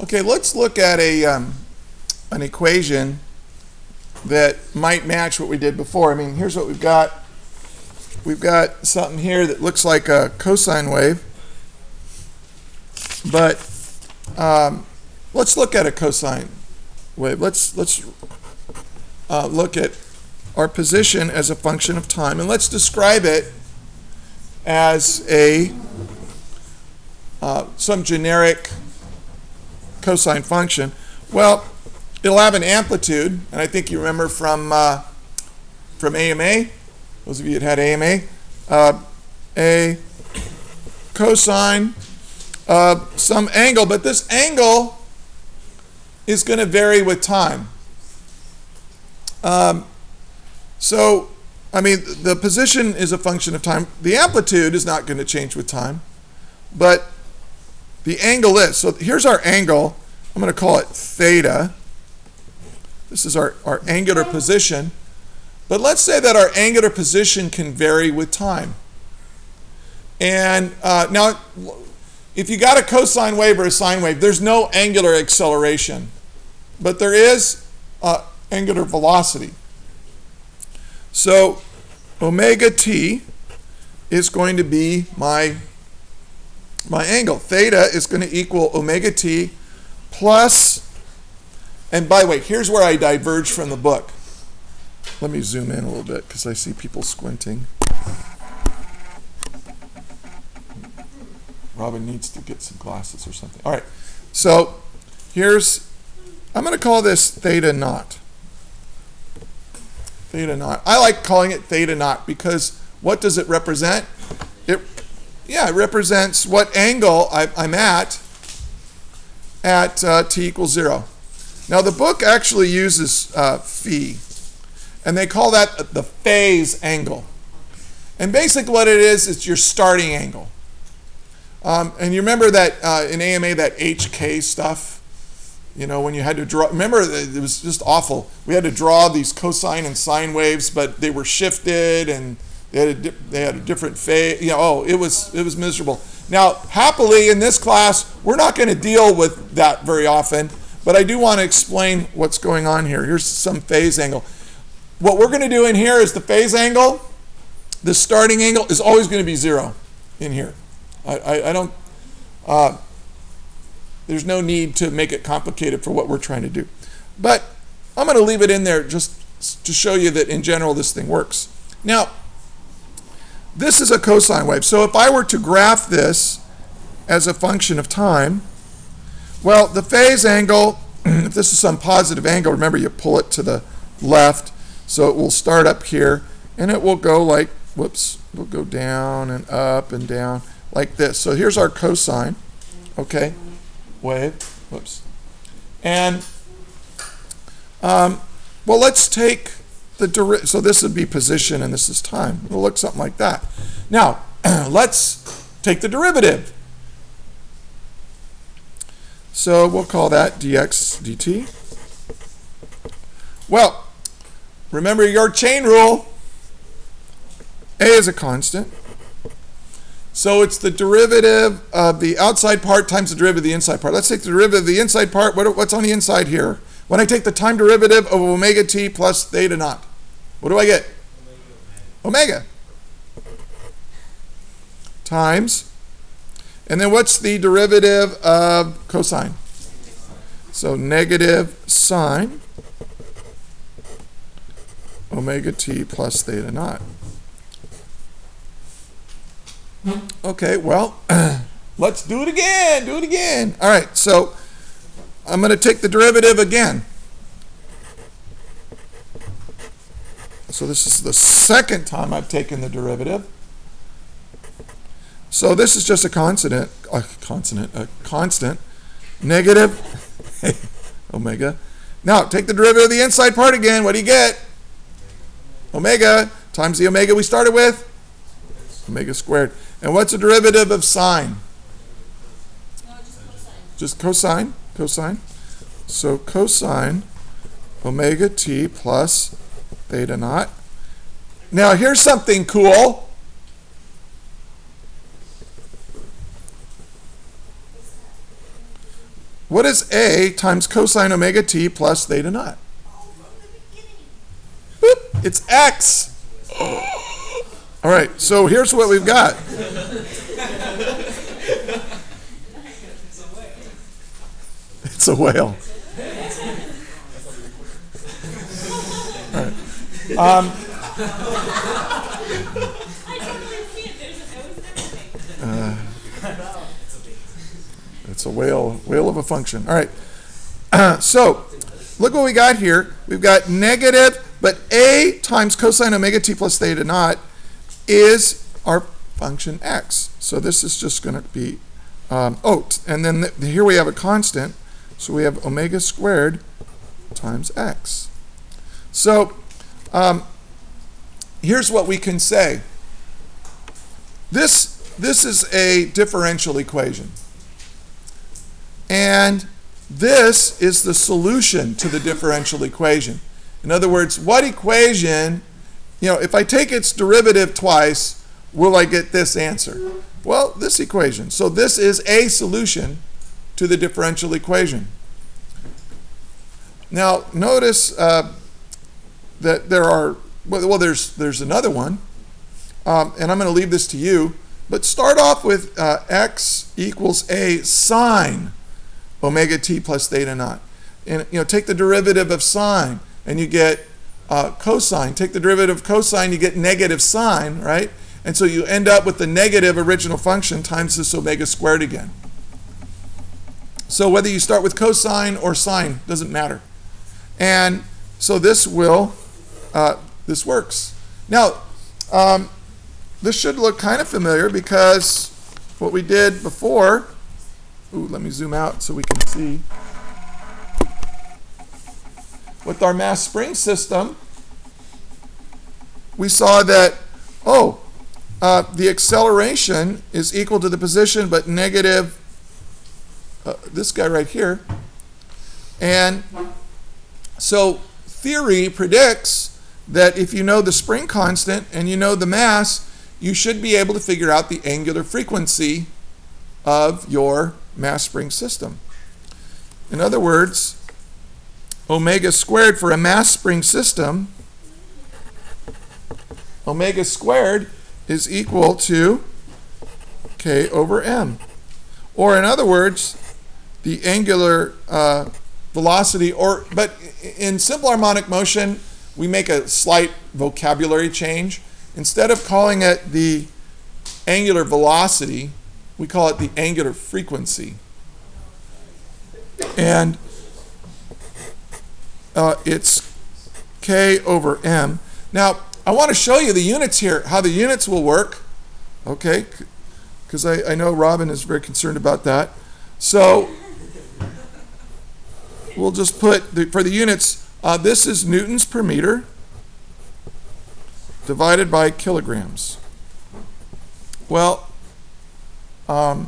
Okay, let's look at an equation that might match what we did before. I mean, here's what we've got. We've got something here that looks like a cosine wave, but let's look at a cosine wave. Let's look at our position as a function of time, and let's describe it as a some generic cosine function. Well, it'll have an amplitude, and I think you remember from AMA, those of you that had AMA, a cosine of some angle, but this angle is going to vary with time. So, I mean, the position is a function of time. The amplitude is not going to change with time, but the angle is. So here's our angle. I'm going to call it theta. This is our angular position. But let's say that our angular position can vary with time. And now, if you got a cosine wave or a sine wave, there's no angular acceleration, but there is angular velocity. So omega t is going to be my angle. Theta is going to equal omega t plus, and by the way, here's where I diverge from the book. Let me zoom in a little bit because I see people squinting. Robin needs to get some glasses or something. All right, so I'm going to call this theta naught. Theta naught. I like calling it theta naught because what does it represent? It represents what angle I'm at t equals 0. Now the book actually uses phi, and they call that the phase angle. And basically what it is, it's your starting angle. And you remember that in AMA, that HK stuff, you know, when you had to draw, remember it was just awful. We had to draw these cosine and sine waves, but they were shifted and they had a different phase. You know, oh, it was miserable. Now, happily in this class, we're not going to deal with that very often, but I do want to explain what's going on here. Here's some phase angle. What we're going to do in here is the phase angle, the starting angle is always going to be 0 in here. I don't, there's no need to make it complicated for what we're trying to do. But I'm going to leave it in there just to show you that in general this thing works. Now, this is a cosine wave. So if I were to graph this as a function of time, well, the phase angle, if this is some positive angle, remember you pull it to the left, so it will start up here, and it will go like, whoops, we'll go down and up and down like this. So here's our cosine, okay, wave, whoops. And, well, let's take the derivative. So this would be position and this is time. It'll look something like that. Now, let's take the derivative. So we'll call that dx dt. Well, remember your chain rule. A is a constant. So it's the derivative of the outside part times the derivative of the inside part. Let's take the derivative of the inside part. What's on the inside here? When I take the time derivative of omega t plus theta naught, what do I get? Omega. Times. And then what's the derivative of cosine? So negative sine omega t plus theta naught. Okay, well, let's do it again. Do it again. All right, so I'm going to take the derivative again. So this is the second time I've taken the derivative. So this is just a constant, negative omega. Now take the derivative of the inside part again. What do you get? Omega times the omega we started with, omega squared. And what's the derivative of sine? No, just cosine. Cosine. So cosine omega t plus theta naught. Now here's something cool. what is A times cosine omega t plus theta naught? Boop, it's X. All right, so here's what we've got. It's a whale. All right. It's a whale of a function. All right. So look what we got here. We've got negative, but A times cosine omega t plus theta naught is our function x. So this is just going to be, and then here we have a constant. So we have omega squared times x. So here's what we can say. This is a differential equation. And this is the solution to the differential equation. In other words, what equation, if I take its derivative twice, will I get this answer? Well, this equation. So this is a solution to the differential equation. Now, notice that there are, there's another one, and I'm going to leave this to you, but start off with x equals a sine omega t plus theta naught. And take the derivative of sine, and you get cosine. Take the derivative of cosine, you get negative sine, right? And so you end up with the negative original function times this omega squared again. So whether you start with cosine or sine, doesn't matter. And so this this works. Now, this should look kind of familiar because what we did before, let me zoom out so we can see. With our mass spring system, we saw that, the acceleration is equal to the position but negative this guy right here. And so theory predicts that if you know the spring constant and you know the mass, you should be able to figure out the angular frequency of your mass spring system. In other words, omega squared for a mass spring system, omega squared is equal to k over m. Or in other words, the angular velocity, but in simple harmonic motion, we make a slight vocabulary change. Instead of calling it the angular velocity, we call it the angular frequency. And it's k over m. Now, I want to show you the units here, how the units will work, okay? Because I know Robin is very concerned about that. So we'll just put, for the units, this is newtons per meter divided by kilograms. Well, a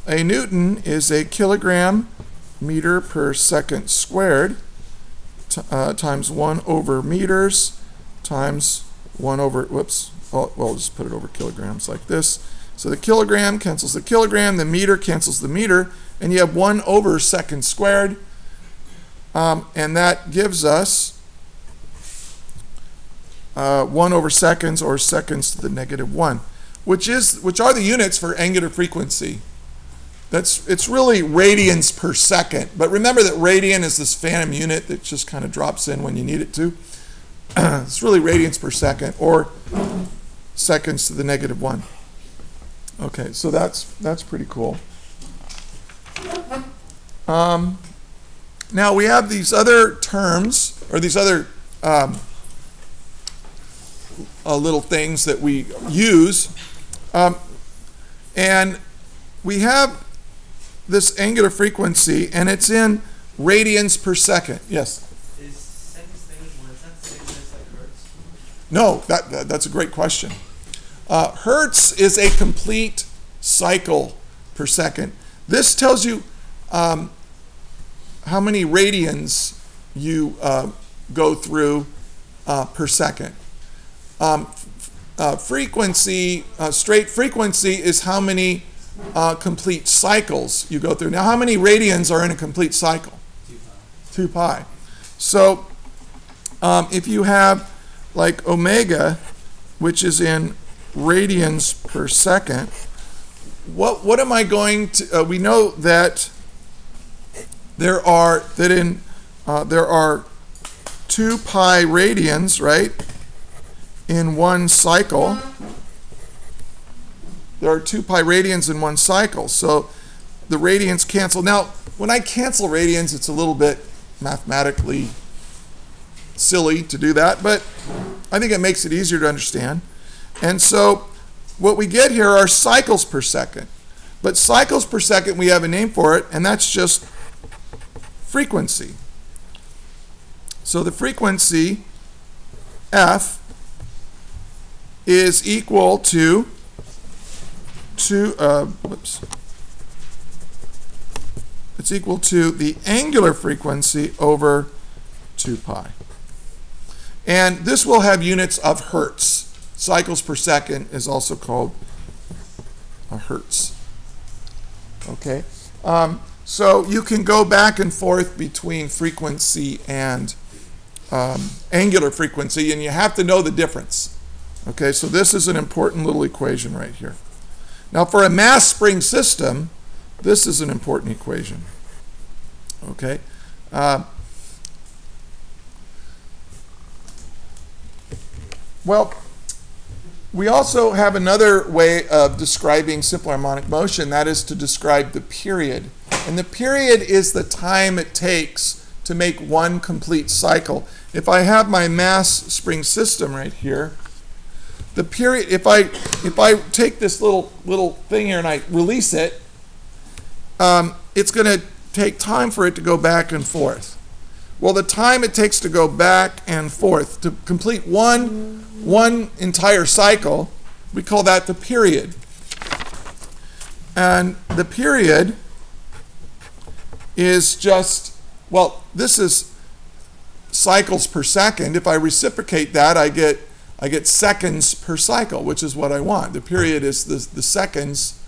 newton is a kilogram meter per second squared times 1 over meters times 1 over, we'll just put it over kilograms like this. So the kilogram cancels the kilogram, the meter cancels the meter, and you have 1 over second squared. And that gives us 1 over seconds, or seconds to the negative 1, which are the units for angular frequency. It's really radians per second, but remember that radian is this phantom unit that just kind of drops in when you need it to. It's really radians per second, or seconds to the negative 1. Okay, so that's pretty cool. Now we have these other terms, or these other little things that we use, and we have this angular frequency, and it's in radians per second. Yes? Is seconds negative 1, is that the same as like hertz? No, that's a great question. Hertz is a complete cycle per second. This tells you how many radians you go through per second. Frequency, straight frequency, is how many complete cycles you go through. Now, how many radians are in a complete cycle? 2 pi. So if you have like omega, which is in radians per second, what am I going to, we know that there are 2 pi radians, right, in one cycle. There are 2 pi radians in one cycle, so the radians cancel. Now, when I cancel radians, it's a little bit mathematically silly to do that, but I think it makes it easier to understand. And so what we get here are cycles per second. But cycles per second, we have a name for it, and that's just frequency. So the frequency, F, is equal to it's equal to the angular frequency over 2 pi. And this will have units of hertz. Cycles per second is also called a hertz. Okay? So you can go back and forth between frequency and angular frequency, and you have to know the difference. Okay, so this is an important little equation right here. Now, for a mass spring system, this is an important equation. Okay? Well, we also have another way of describing simple harmonic motion, that is to describe the period. And the period is the time it takes to make one complete cycle. If I have my mass spring system right here, the period, if I take this little thing here and I release it, it's going to take time for it to go back and forth. Well, the time it takes to go back and forth to complete one entire cycle, we call that the period. And the period is just, well, this is cycles per second. If I reciprocate that, I get seconds per cycle, which is what I want. The period is the seconds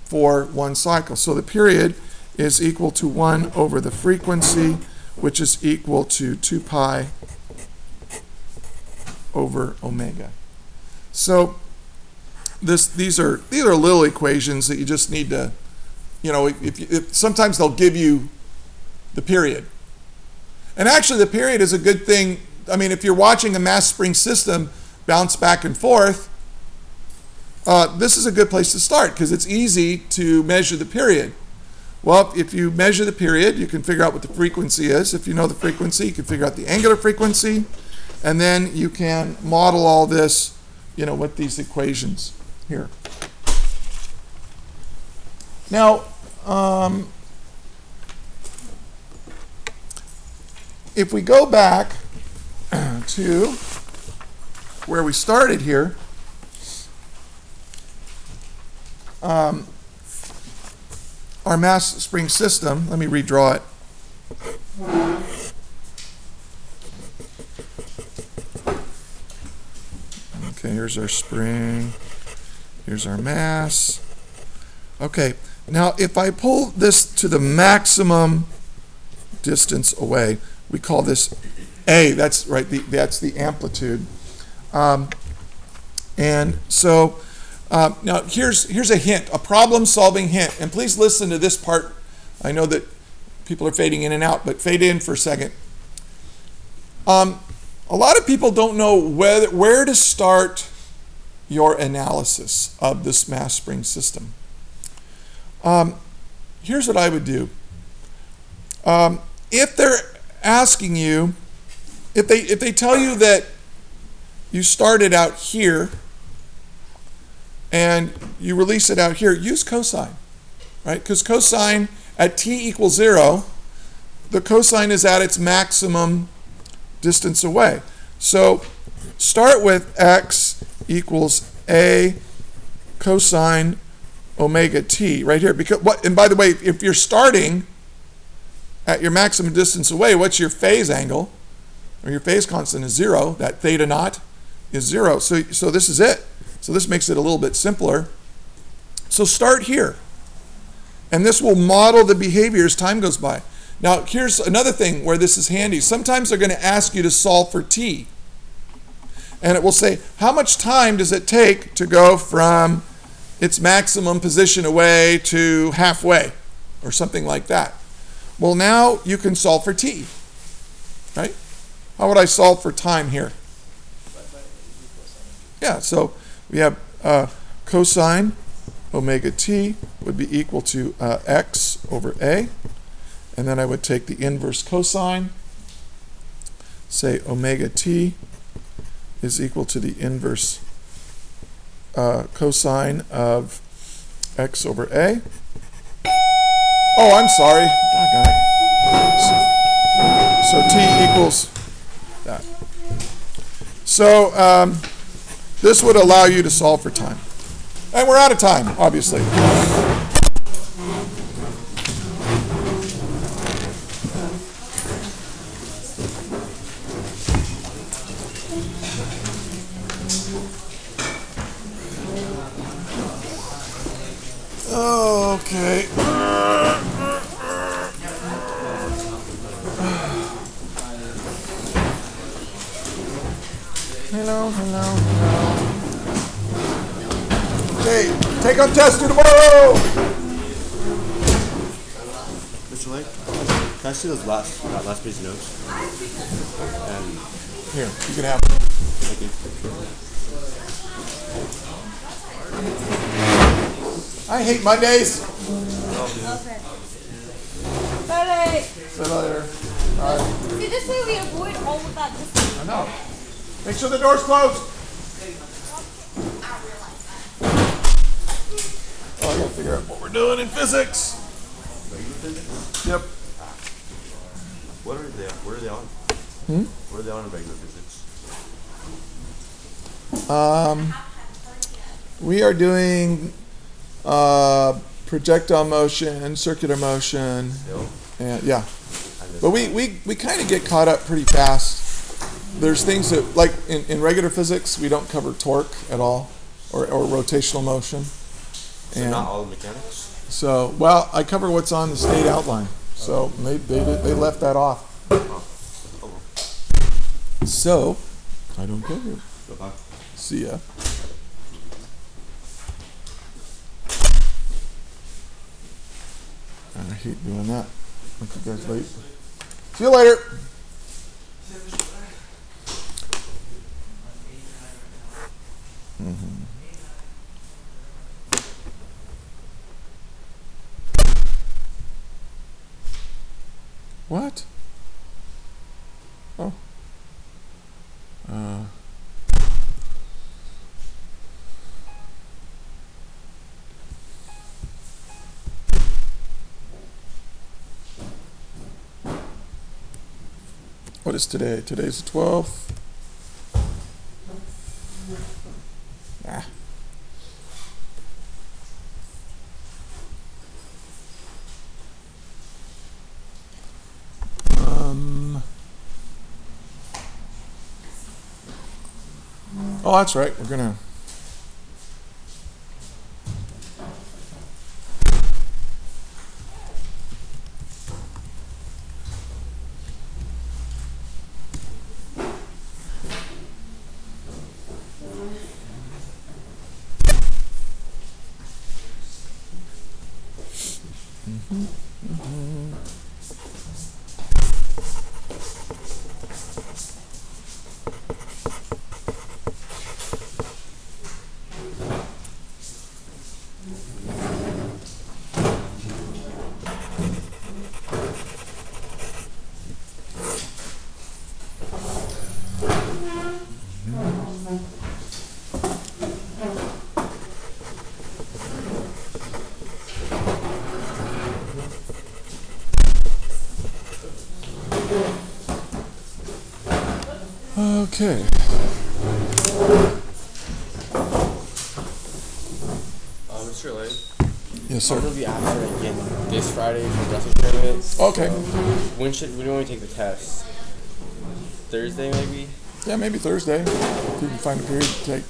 for one cycle. So the period is equal to 1 over the frequency, which is equal to 2 pi over omega. So these are little equations that you just need to, if sometimes they'll give you the period. And actually the period is a good thing. I mean, if you're watching a mass spring system bounce back and forth, this is a good place to start because it's easy to measure the period. Well, if you measure the period, you can figure out what the frequency is. If you know the frequency, you can figure out the angular frequency, and then you can model all this, with these equations here. Now, if we go back to where we started here, our mass spring system, let me redraw it. Okay, here's our spring, here's our mass. Okay, now if I pull this to the maximum distance away, we call this A, that's right, that's the amplitude. And so now here's a hint, a problem-solving hint, and please listen to this part. I know that people are fading in and out, but fade in for a second. A lot of people don't know where to start your analysis of this mass spring system. Here's what I would do. If they're asking you, if they tell you that you started out here and you release it out here, use cosine, right? Because cosine at t equals 0, the cosine is at its maximum distance away. So start with x equals a cosine omega t right here. Because and by the way, if you're starting at your maximum distance away, what's your phase angle? Or your phase constant is 0. That theta naught is 0. So this is it. So this makes it a little bit simpler. So start here. And this will model the behavior as time goes by. Now, here's another thing where this is handy. Sometimes they're going to ask you to solve for t. And it will say, how much time does it take to go from its maximum position away to halfway, or something like that. Well, now you can solve for t, right? How would I solve for time here? Yeah, so we have cosine omega t would be equal to x over a, and then I would take the inverse cosine, say omega t is equal to the inverse cosine of x over a. Oh, I'm sorry. So t equals that. So this would allow you to solve for time. And we're out of time, obviously. Okay. Hello, hello, hello. Okay, take on tester tomorrow. Mr. Lake, can I see those last page of notes? And Here, you can have them. thank you. I hate Mondays. Okay. Bye. See you later. All right. See, this way we avoid all of that distance. I know. Make sure the door's closed. Oh, I gotta figure out what we're doing in physics. Yep. Where are they on? Where are they on in regular physics? We are doing projectile motion, circular motion, Still? and yeah. But we kind of get caught up pretty fast. There's things that, like in regular physics, we don't cover torque at all, or rotational motion. So And not all the mechanics? so, well, I cover what's on the state outline. So they left that off. Oh. So, I don't care. Okay. See ya. I hate doing that. Make you guys late. See you later. What? Oh. What is today? Today's the 12th. Ah. Oh, that's right. We're gonna. Okay. Mr. Lane, Yes, sir. I'm going to be after again this Friday for wrestling tournament. Okay. When do we take the test? Thursday, maybe? Yeah, maybe Thursday. If you can find a period to take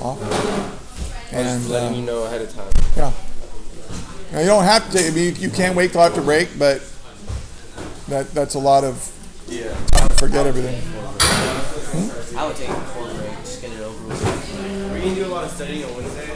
off. I'm just letting you know ahead of time. Yeah. Now, you don't have to take. I mean, you can wait till after break, but that's a lot of time to forget everything. I would take it before break. Just get it over with. We're gonna do a lot of studying on Wednesday.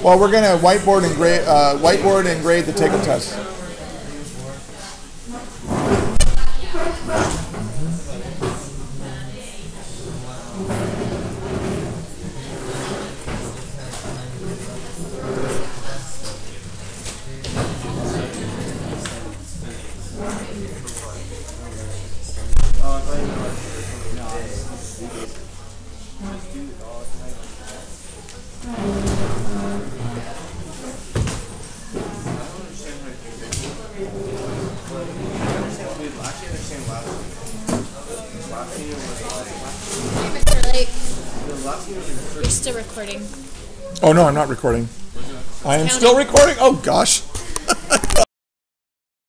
Well, we're gonna whiteboard and grade the take-home test. You're still recording. Oh no, I'm not recording. I am still recording? Oh gosh.